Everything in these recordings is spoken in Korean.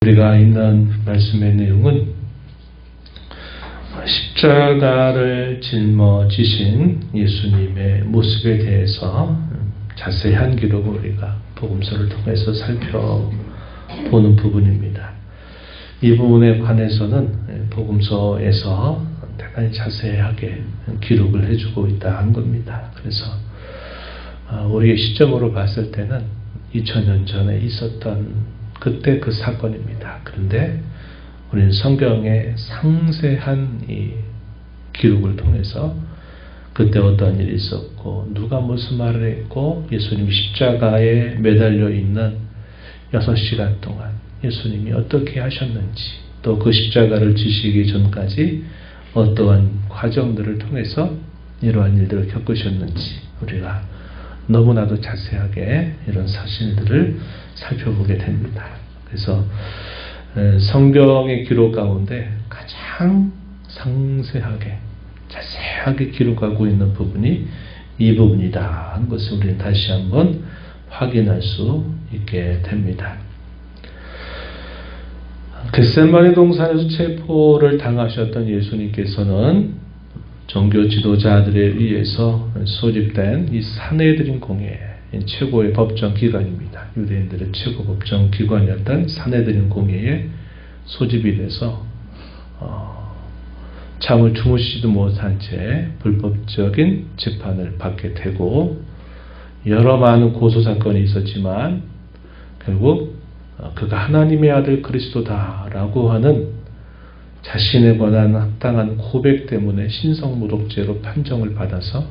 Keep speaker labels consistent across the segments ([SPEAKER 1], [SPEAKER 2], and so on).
[SPEAKER 1] 우리가 읽는 말씀의 내용은 십자가를 짊어지신 예수님의 모습에 대해서 자세한 기록을 우리가 복음서를 통해서 살펴보는 부분입니다. 이 부분에 관해서는 복음서에서 대단히 자세하게 기록을 해주고 있다 한 겁니다. 그래서 우리의 시점으로 봤을 때는 2000년 전에 있었던 그때 그 사건입니다. 그런데 우리는 성경의 상세한 이 기록을 통해서 그때 어떤 일이 있었고 누가 무슨 말을 했고 예수님이 십자가에 매달려 있는 6시간 동안 예수님이 어떻게 하셨는지 또 그 십자가를 지시기 전까지 어떠한 과정들을 통해서 이러한 일들을 겪으셨는지 우리가 너무나도 자세하게 이런 사실들을 살펴보게 됩니다. 그래서 성경의 기록 가운데 가장 상세하게 자세하게 기록하고 있는 부분이 이 부분이다 하는 것을 우리는 다시 한번 확인할 수 있게 됩니다. 겟세마네 동산에서 체포를 당하셨던 예수님께서는 종교 지도자들에 의해서 소집된 이 산헤드린 공회, 최고의 법정 기관입니다. 유대인들의 최고 법정 기관이었던 산헤드린 공회에 소집이 돼서 잠을 주무시지도 못한 채 불법적인 재판을 받게 되고 여러 많은 고소 사건이 있었지만 결국 그가 하나님의 아들 그리스도다라고 하는 자신에 관한 합당한 고백 때문에 신성모독죄로 판정을 받아서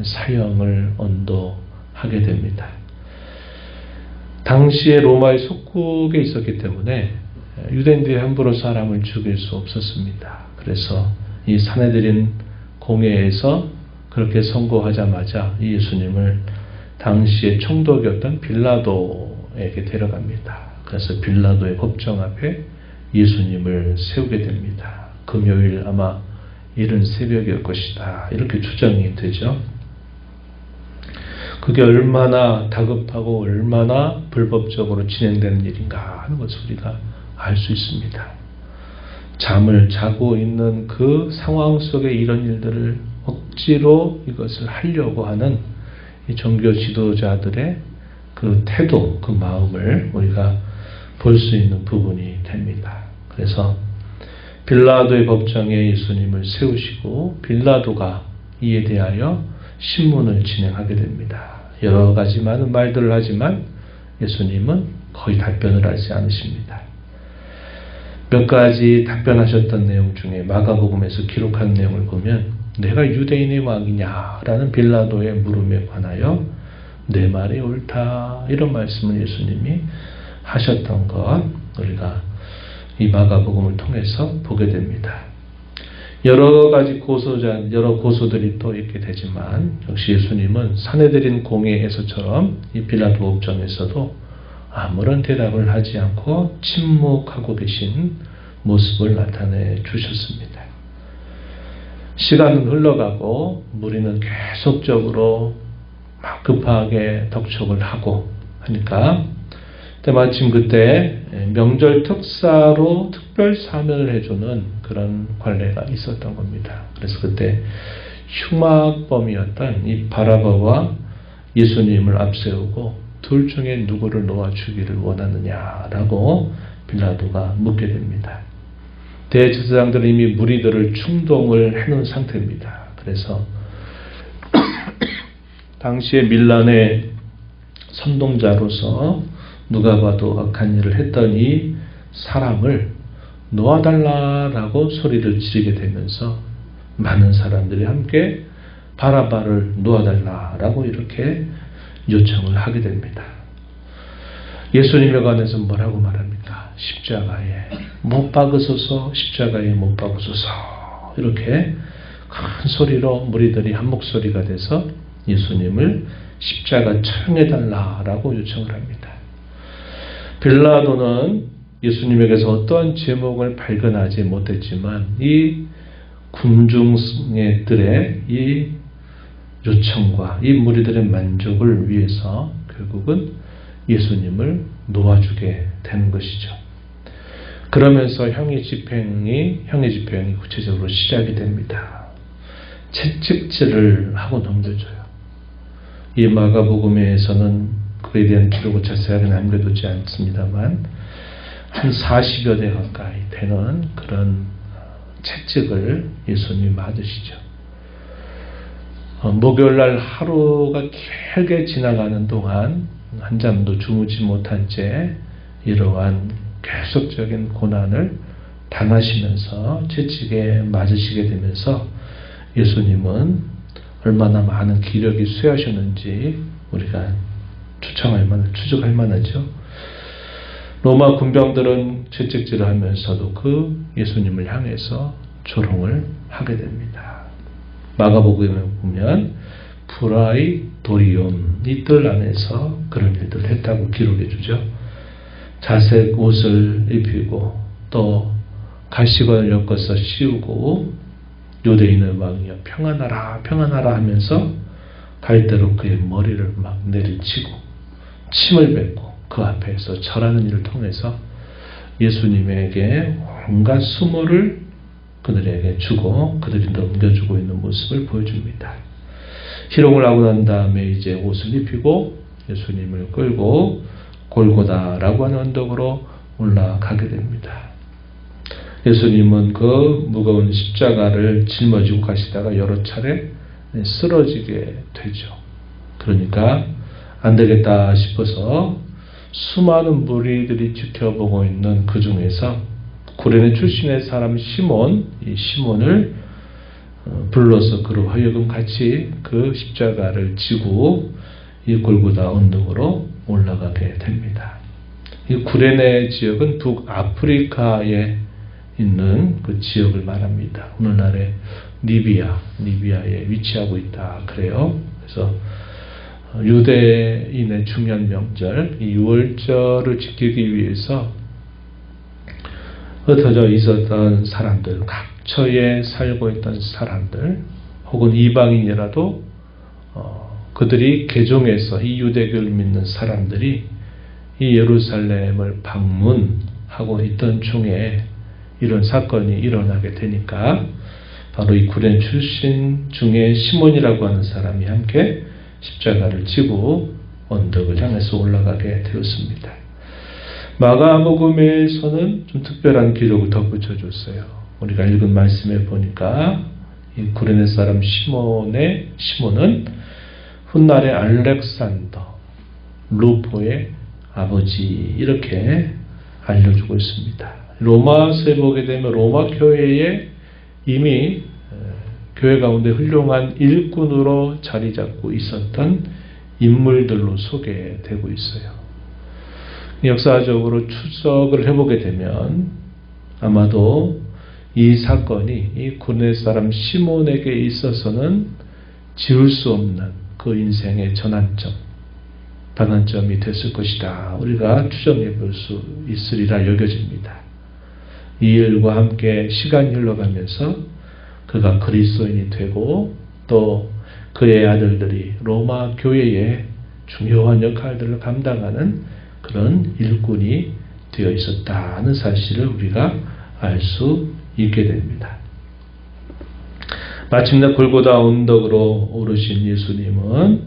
[SPEAKER 1] 사형을 언도하게 됩니다. 당시에 로마의 속국에 있었기 때문에 유대인들이 함부로 사람을 죽일 수 없었습니다. 그래서 이 산헤드린 공회에서 그렇게 선고하자마자 예수님을 당시의 총독이었던 빌라도에게 데려갑니다. 그래서 빌라도의 법정 앞에 예수님을 세우게 됩니다. 금요일 아마 이른 새벽일 것이다. 이렇게 추정이 되죠. 그게 얼마나 다급하고 얼마나 불법적으로 진행되는 일인가 하는 것을 우리가 알 수 있습니다. 잠을 자고 있는 그 상황 속에 이런 일들을 억지로 이것을 하려고 하는 이 종교 지도자들의 그 태도, 그 마음을 우리가 볼 수 있는 부분이 됩니다. 그래서 빌라도의 법정에 예수님을 세우시고 빌라도가 이에 대하여 신문을 진행하게 됩니다. 여러 가지 많은 말들을 하지만 예수님은 거의 답변을 하지 않으십니다. 몇 가지 답변하셨던 내용 중에 마가복음에서 기록한 내용을 보면 내가 유대인의 왕이냐라는 빌라도의 물음에 관하여 내 말이 옳다 이런 말씀을 예수님이 하셨던 것 우리가 이 마가복음을 통해서 보게 됩니다. 여러 가지 여러 고소들이 또 있게 되지만 역시 예수님은 산헤드린 공회에서처럼 이 빌라도 법정에서도 아무런 대답을 하지 않고 침묵하고 계신 모습을 나타내 주셨습니다. 시간은 흘러가고 무리는 계속적으로 막 급하게 덕촉을 하고 하니까 때마침 그때 명절 특사로 특별 사면을 해주는 그런 관례가 있었던 겁니다. 그래서 그때 흉악범이었던 이 바라바와 예수님을 앞세우고 둘 중에 누구를 놓아주기를 원하느냐라고 빌라도가 묻게 됩니다. 대제사장들은 이미 무리들을 충동을 해놓은 상태입니다. 그래서 당시에 밀란의 선동자로서 누가 봐도 악한 일을 했던 이 사람을 놓아달라라고 소리를 지르게 되면서 많은 사람들이 함께 바라바를 놓아달라라고 이렇게 요청을 하게 됩니다. 예수님에 관해서 뭐라고 말합니까? 십자가에 못 박으소서, 십자가에 못 박으소서 이렇게 큰 소리로 무리들이 한 목소리가 돼서 예수님을 십자가 처형해달라라고 요청을 합니다. 빌라도는 예수님에게서 어떠한 제목을 발견하지 못했지만 이 군중들의 이 요청과 이 무리들의 만족을 위해서 결국은 예수님을 놓아주게 되는 것이죠. 그러면서 형의 집행이 구체적으로 시작이 됩니다. 채찍질을 하고 넘겨줘요. 이 마가복음에서는 그에 대한 기록을 자세하게 남겨두지 않습니다만 한 40여 대 가까이 되는 그런 채찍을 예수님이 맞으시죠. 목요일날 하루가 길게 지나가는 동안 한잠도 주무지 못한 채 이러한 계속적인 고난을 당하시면서 채찍에 맞으시게 되면서 예수님은 얼마나 많은 기력이 쇠하셨는지 우리가 추측할 만하죠. 로마 군병들은 채찍질을 하면서도 그 예수님을 향해서 조롱을 하게 됩니다. 마가복음에 보면 프라이도리온 이 뜰 안에서 그런 일들을 했다고 기록해 주죠. 자색 옷을 입히고 또 가시관을 엮어서 씌우고 유대인의 왕이여 평안하라 평안하라 하면서 갈대로 그의 머리를 막 내리치고 침을 뱉고 그 앞에서 절하는 일을 통해서 예수님에게 온갖 수모를 그들에게 주고 그들이 넘겨주고 있는 모습을 보여줍니다. 희롱을 하고 난 다음에 이제 옷을 입히고 예수님을 끌고 골고다라고 하는 언덕으로 올라가게 됩니다. 예수님은 그 무거운 십자가를 짊어지고 가시다가 여러 차례 쓰러지게 되죠. 그러니까 안 되겠다 싶어서 수많은 무리들이 지켜보고 있는 그 중에서 구레네 출신의 사람 시몬, 이 시몬을 불러서 그로 하여금 같이 그 십자가를 지고 이 골고다 언덕으로 올라가게 됩니다. 이 구레네 지역은 북아프리카에 있는 그 지역을 말합니다. 오늘날의 리비아에 위치하고 있다 그래요. 그래서 유대인의 중요한 명절, 이 유월절을 지키기 위해서 흩어져 있었던 사람들, 각처에 살고 있던 사람들, 혹은 이방인이라도 그들이 개종해서 이 유대교를 믿는 사람들이 이 예루살렘을 방문하고 있던 중에 이런 사건이 일어나게 되니까 바로 이 구레네 출신 중에 시몬이라고 하는 사람이 함께 십자가를 지고 언덕을 향해서 올라가게 되었습니다. 마가복음에서는 좀 특별한 기록을 덧붙여줬어요. 우리가 읽은 말씀에 보니까 이 구레네 사람 시몬은 훗날의 알렉산더, 루포의 아버지 이렇게 알려주고 있습니다. 로마서에 보게 되면 로마 교회에 이미 교회 가운데 훌륭한 일꾼으로 자리 잡고 있었던 인물들로 소개되고 있어요. 역사적으로 추적을 해보게 되면 아마도 이 사건이 이 구레네 사람 시몬에게 있어서는 지울 수 없는 그 인생의 전환점, 반환점이 됐을 것이다. 우리가 추정해 볼 수 있으리라 여겨집니다. 이 일과 함께 시간이 흘러가면서 그가 그리스도인이 되고 또 그의 아들들이 로마 교회의 중요한 역할들을 감당하는 그런 일꾼이 되어 있었다는 사실을 우리가 알 수 있게 됩니다. 마침내 골고다 언덕으로 오르신 예수님은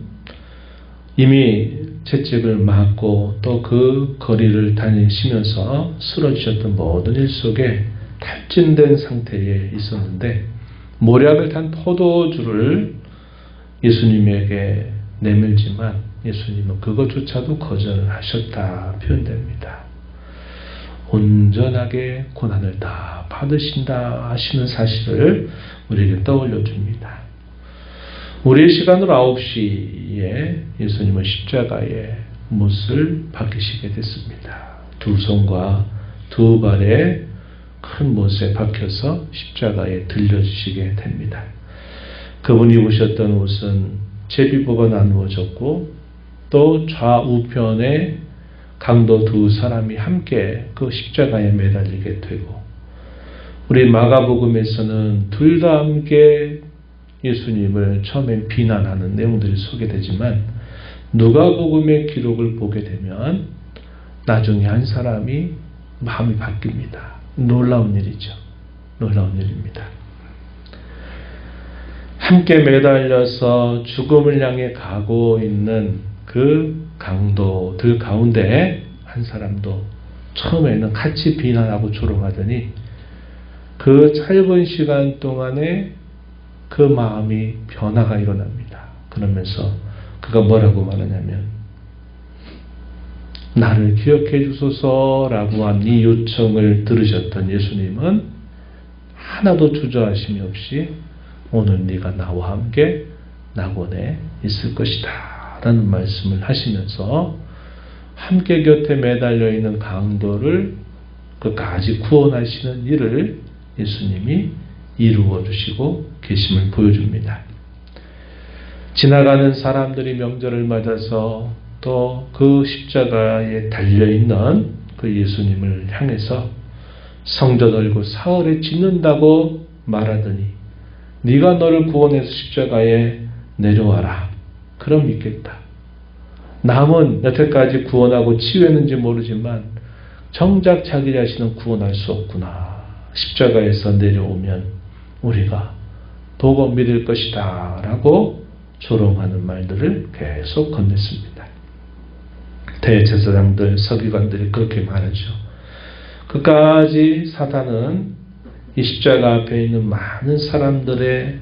[SPEAKER 1] 이미 채찍을 맞고 또 그 거리를 다니시면서 쓰러지셨던 모든 일 속에 탈진된 상태에 있었는데 모략을 탄 포도주를 예수님에게 내밀지만 예수님은 그것조차도 거절하셨다 표현됩니다. 온전하게 고난을 다 받으신다 하시는 사실을 우리에게 떠올려 줍니다. 우리의 시간으로 9시에 예수님은 십자가에 못을 박히시게 됐습니다. 두 손과 두 발에 큰 못에 박혀서 십자가에 들려주시게 됩니다. 그분이 입으셨던 옷은 제비보가 나누어졌고 또 좌우편에 강도 두 사람이 함께 그 십자가에 매달리게 되고 우리 마가복음에서는 둘 다 함께 예수님을 처음엔 비난하는 내용들이 소개되지만 누가복음의 기록을 보게 되면 나중에 한 사람이 마음이 바뀝니다. 놀라운 일이죠. 놀라운 일입니다. 함께 매달려서 죽음을 향해 가고 있는 그 강도들 가운데 한 사람도 처음에는 같이 비난하고 조롱하더니 그 짧은 시간 동안에 그 마음이 변화가 일어납니다. 그러면서 그가 뭐라고 말하냐면 나를 기억해 주소서라고 한 이 요청을 들으셨던 예수님은 하나도 주저하심이 없이 오늘 네가 나와 함께 낙원에 있을 것이다 라는 말씀을 하시면서 함께 곁에 매달려 있는 강도를 끝까지 구원하시는 일을 예수님이 이루어 주시고 계심을 보여줍니다. 지나가는 사람들이 명절을 맞아서 또 그 십자가에 달려있는 그 예수님을 향해서 성전 얼고 사흘에 짓는다고 말하더니 네가 너를 구원해서 십자가에 내려와라. 그럼 믿겠다. 남은 여태까지 구원하고 치유했는지 모르지만 정작 자기 자신은 구원할 수 없구나. 십자가에서 내려오면 우리가 보고 믿을 것이다 라고 조롱하는 말들을 계속 건넸습니다. 대제사장들, 서기관들이 그렇게 말하죠. 끝까지 사단은 이 십자가 앞에 있는 많은 사람들의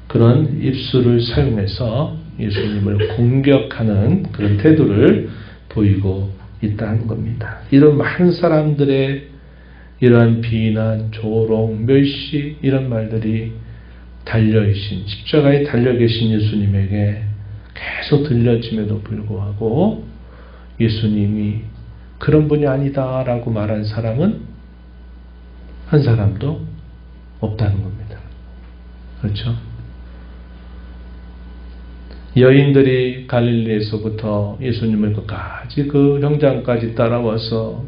[SPEAKER 1] 그런 입술을 사용해서 예수님을 공격하는 그런 태도를 보이고 있다는 겁니다. 이런 많은 사람들의 이러한 비난, 조롱, 멸시 이런 말들이 달려계신 십자가에 달려 계신 예수님에게 계속 들려짐에도 불구하고 예수님이 그런 분이 아니다라고 말한 사람은 한 사람도 없다는 겁니다. 그렇죠? 여인들이 갈릴리에서부터 예수님을 끝까지 그 현장까지 따라와서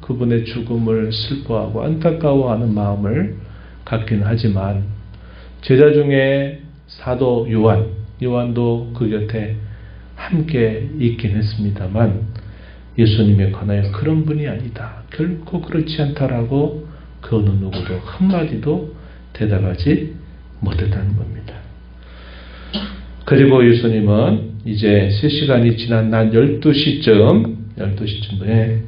[SPEAKER 1] 그분의 죽음을 슬퍼하고 안타까워하는 마음을 갖긴 하지만 제자 중에 사도 요한도 그 곁에 함께 있긴 했습니다만 예수님에 관하여 그런 분이 아니다. 결코 그렇지 않다라고 그 어느 누구도 한마디도 대답하지 못했다는 겁니다. 그리고 예수님은 이제 3시간이 지난 낮 12시쯤에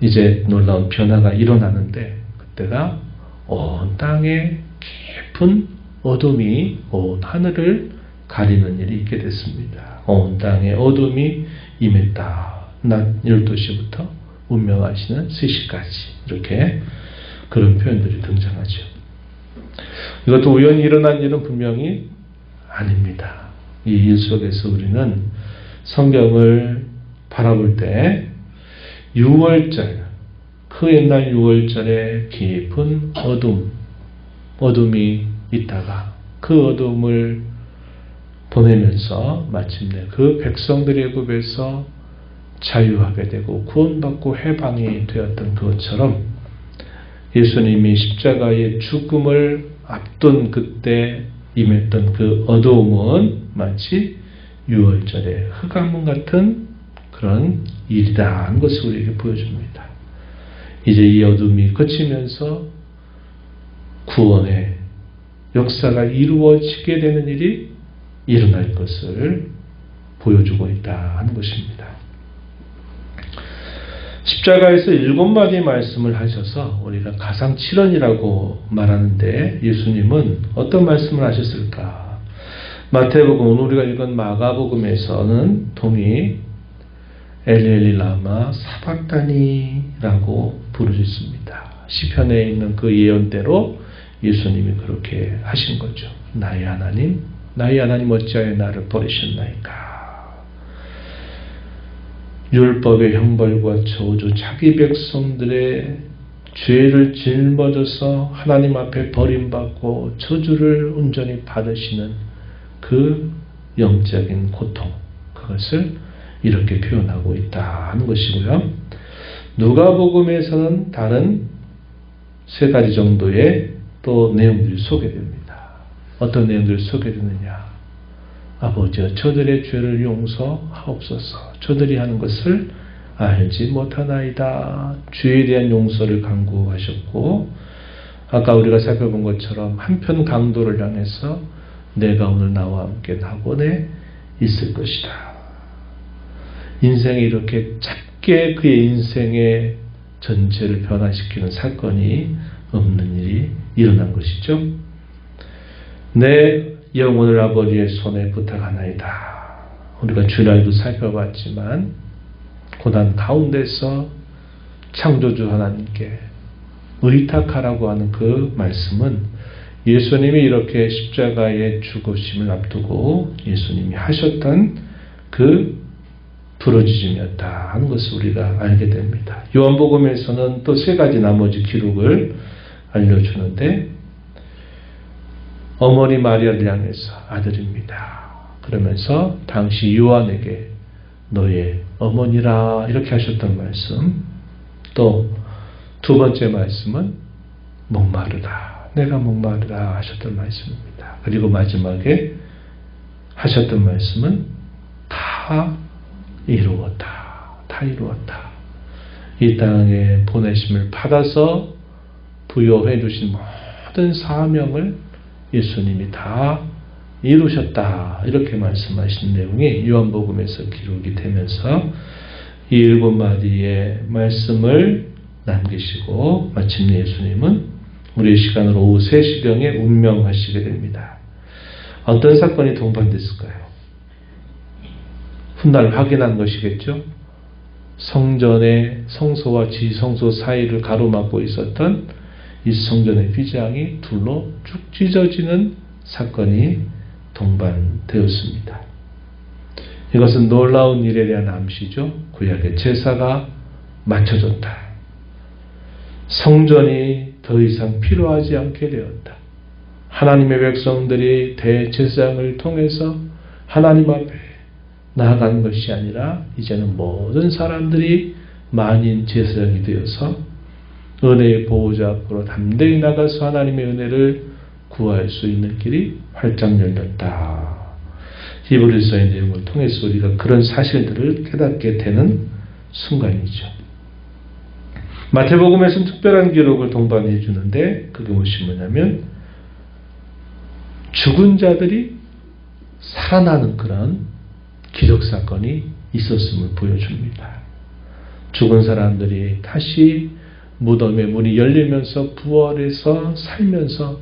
[SPEAKER 1] 이제 놀라운 변화가 일어나는데 그때가 온 땅에 깊은 어둠이 온 하늘을 가리는 일이 있게 됐습니다. 온 땅에 어둠이 임했다. 낮 12시부터 운명하시는 3시까지 이렇게 그런 표현들이 등장하죠. 이것도 우연히 일어난 일은 분명히 아닙니다. 이 일 속에서 우리는 성경을 바라볼 때 6월절, 그 옛날 6월절에 깊은 어둠이 있다가 그 어둠을 보내면서 마침내 그 백성들의 애굽에서 자유하게 되고 구원받고 해방이 되었던 그것처럼 예수님이 십자가의 죽음을 앞둔 그때 임했던 그 어두움은 마치 6월절의 흑암문 같은 그런 일이라는 것을 우리에게 보여줍니다. 이제 이 어둠이 그치면서 구원의 역사가 이루어지게 되는 일이 일어날 것을 보여주고 있다 하는 것입니다. 십자가에서 7마디의 말씀을 하셔서 우리가 가상칠언이라고 말하는데 예수님은 어떤 말씀을 하셨을까? 마태복음, 오늘 우리가 읽은 마가복음에서는 동이 엘리 라마 사박다니라고 부르셨습니다. 시편에 있는 그 예언대로 예수님이 그렇게 하신 거죠. 나의 하나님 어찌하여 나를 버리셨나이까? 율법의 형벌과 저주, 자기 백성들의 죄를 짊어져서 하나님 앞에 버림받고 저주를 온전히 받으시는 그 영적인 고통, 그것을 이렇게 표현하고 있다 하는 것이고요. 누가복음에서는 다른 3가지 정도의 또 내용들이 소개됩니다. 어떤 내용들이 소개되느냐? 아버지여 저들의 죄를 용서하옵소서. 저들이 하는 것을 알지 못하나이다. 주에 대한 용서를 강구하셨고, 아까 우리가 살펴본 것처럼 한편 강도를 향해서 내가 오늘 나와 함께 낙원에 있을 것이다. 인생이 이렇게 짧게 그의 인생의 전체를 변화시키는 사건이 없는 일이 일어난 것이죠. 내 영혼을 아버지의 손에 부탁하나이다. 우리가 주일날도 살펴봤지만 고난 가운데서 창조주 하나님께 의탁하라고 하는 그 말씀은 예수님이 이렇게 십자가의 죽으심을 앞두고 예수님이 하셨던 그 부르짖음이었다 하는 것을 우리가 알게 됩니다. 요한복음에서는 또 세 가지 나머지 기록을 알려주는데, 어머니 마리아를 향해서 아들입니다. 그러면서 당시 요한에게 너의 어머니라 이렇게 하셨던 말씀, 또 두 번째 말씀은 목마르다, 내가 목마르다 하셨던 말씀입니다. 그리고 마지막에 하셨던 말씀은 다 이루었다. 다 이루었다. 이 땅에 보내심을 받아서 부여해 주신 모든 사명을 예수님이 다 이루셨다. 이렇게 말씀하신 내용이 요한복음에서 기록이 되면서 이 7마디의 말씀을 남기시고 마침내 예수님은 우리의 시간으로 오후 3시경에 운명하시게 됩니다. 어떤 사건이 동반됐을까요? 훗날 확인한 것이겠죠. 성전의 성소와 지성소 사이를 가로막고 있었던 이 성전의 휘장이 둘로 쭉 찢어지는 사건이 동반되었습니다. 이것은 놀라운 일에 대한 암시죠. 구약의 제사가 맞춰졌다. 성전이 더 이상 필요하지 않게 되었다. 하나님의 백성들이 대제사장을 통해서 하나님 앞에 나아간 것이 아니라 이제는 모든 사람들이 만인 제사장이 되어서 은혜의 보호자 앞으로 담대히 나가서 하나님의 은혜를 구할 수 있는 길이 활짝 열렸다. 히브리서의 내용을 통해서 우리가 그런 사실들을 깨닫게 되는 순간이죠. 마태복음에서는 특별한 기록을 동반해 주는데 그게 뭐냐면 죽은 자들이 살아나는 그런 기적 사건이 있었음을 보여줍니다. 죽은 사람들이 다시 무덤의 문이 열리면서 부활해서 살면서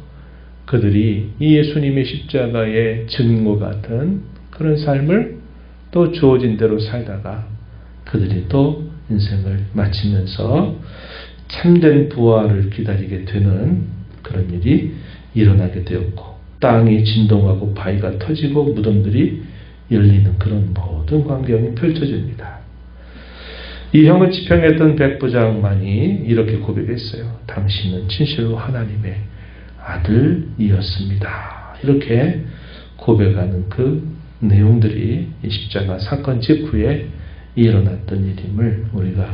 [SPEAKER 1] 그들이 이 예수님의 십자가의 증인과 같은 그런 삶을 또 주어진 대로 살다가 그들이 또 인생을 마치면서 참된 부활을 기다리게 되는 그런 일이 일어나게 되었고, 땅이 진동하고 바위가 터지고 무덤들이 열리는 그런 모든 광경이 펼쳐집니다. 이 형을 지평했던 백부장만이 이렇게 고백했어요. 당신은 진실로 하나님의 아들이었습니다. 이렇게 고백하는 그 내용들이 이 십자가 사건 직후에 일어났던 일임을 우리가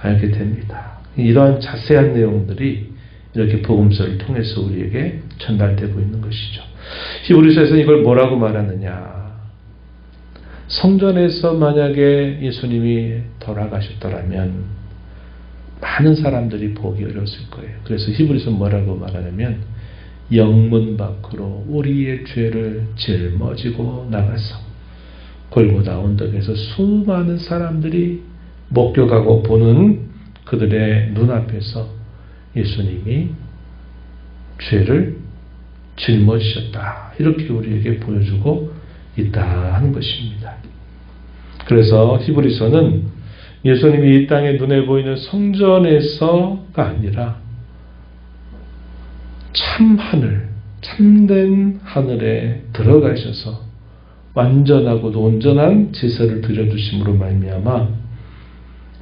[SPEAKER 1] 알게 됩니다. 이러한 자세한 내용들이 이렇게 복음서를 통해서 우리에게 전달되고 있는 것이죠. 히브리서에서는 이걸 뭐라고 말하느냐. 성전에서 만약에 예수님이 돌아가셨더라면 많은 사람들이 보기 어려웠을 거예요. 그래서 히브리서 뭐라고 말하냐면 영문 밖으로 우리의 죄를 짊어지고 나가서 골고다 언덕에서 수많은 사람들이 목격하고 보는 그들의 눈앞에서 예수님이 죄를 짊어지셨다. 이렇게 우리에게 보여주고 있다 하는 것입니다. 그래서 히브리서는 예수님이 이 땅에 눈에 보이는 성전에서가 아니라 참 하늘, 참된 하늘에 들어가셔서 완전하고도 온전한 제사를 드려주심으로 말미암아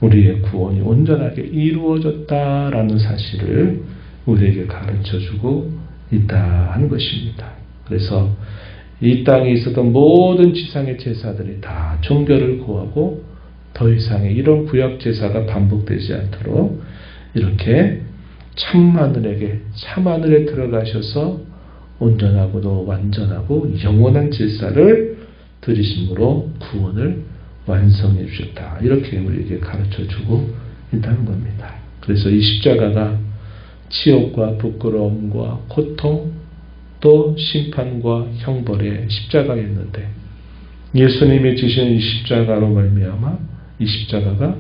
[SPEAKER 1] 우리의 구원이 온전하게 이루어졌다라는 사실을 우리에게 가르쳐주고 있다 하는 것입니다. 그래서 이 땅에 있었던 모든 지상의 제사들이 다 종결을 구하고 더 이상의 이런 구약 제사가 반복되지 않도록 이렇게 참하늘에 들어가셔서 온전하고도 완전하고 영원한 제사를 드리심으로 구원을 완성해 주셨다. 이렇게 우리에게 가르쳐 주고 있다는 겁니다. 그래서 이 십자가가 치욕과 부끄러움과 고통 또 심판과 형벌의 십자가였는데 예수님이 지신 이 십자가로 말미암아 이 십자가가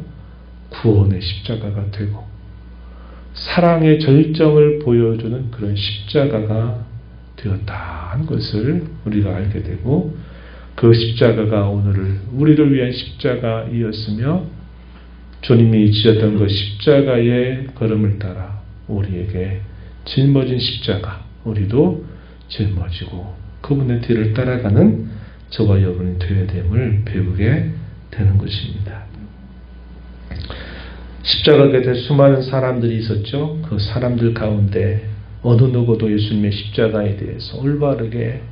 [SPEAKER 1] 구원의 십자가가 되고 사랑의 절정을 보여주는 그런 십자가가 되었다는 것을 우리가 알게 되고 그 십자가가 오늘 우리를 위한 십자가이었으며 주님이 지셨던 그 십자가의 걸음을 따라 우리에게 짊어진 십자가 우리도 짊어지고 그분의 뒤를 따라가는 저와 여러분이 되어야 됨을 배우게 되는 것입니다. 십자가 곁에 수많은 사람들이 있었죠. 그 사람들 가운데 어느 누구도 예수님의 십자가에 대해서 올바르게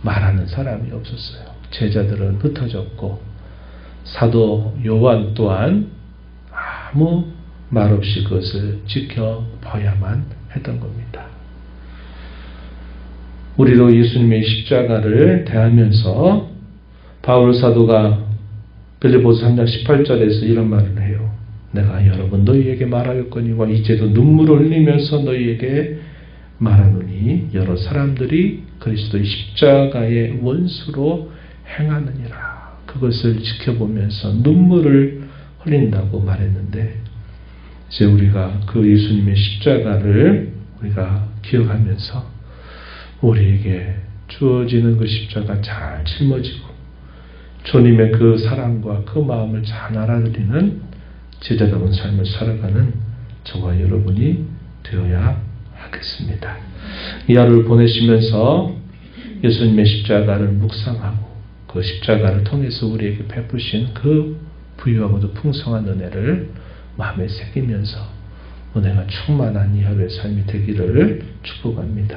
[SPEAKER 1] 말하는 사람이 없었어요. 제자들은 흩어졌고 사도 요한 또한 아무 말 없이 그것을 지켜봐야만 했던 겁니다. 우리도 예수님의 십자가를 대하면서 바울 사도가 빌립보서 3장 18절에서 이런 말을 해요. 내가 여러 번 너희에게 말하였거니와 이제도 눈물을 흘리면서 너희에게 말하노니 여러 사람들이 그리스도의 십자가의 원수로 행하느니라. 그것을 지켜보면서 눈물을 흘린다고 말했는데 이제 우리가 그 예수님의 십자가를 우리가 기억하면서 우리에게 주어지는 그 십자가 잘 짊어지고 주님의 그 사랑과 그 마음을 잘 알아들이는 제자다운 삶을 살아가는 저와 여러분이 되어야 하겠습니다. 이 하루를 보내시면서 예수님의 십자가를 묵상하고 그 십자가를 통해서 우리에게 베푸신 그 부유하고도 풍성한 은혜를 마음에 새기면서 은혜가 충만한 이 하루의 삶이 되기를 축복합니다.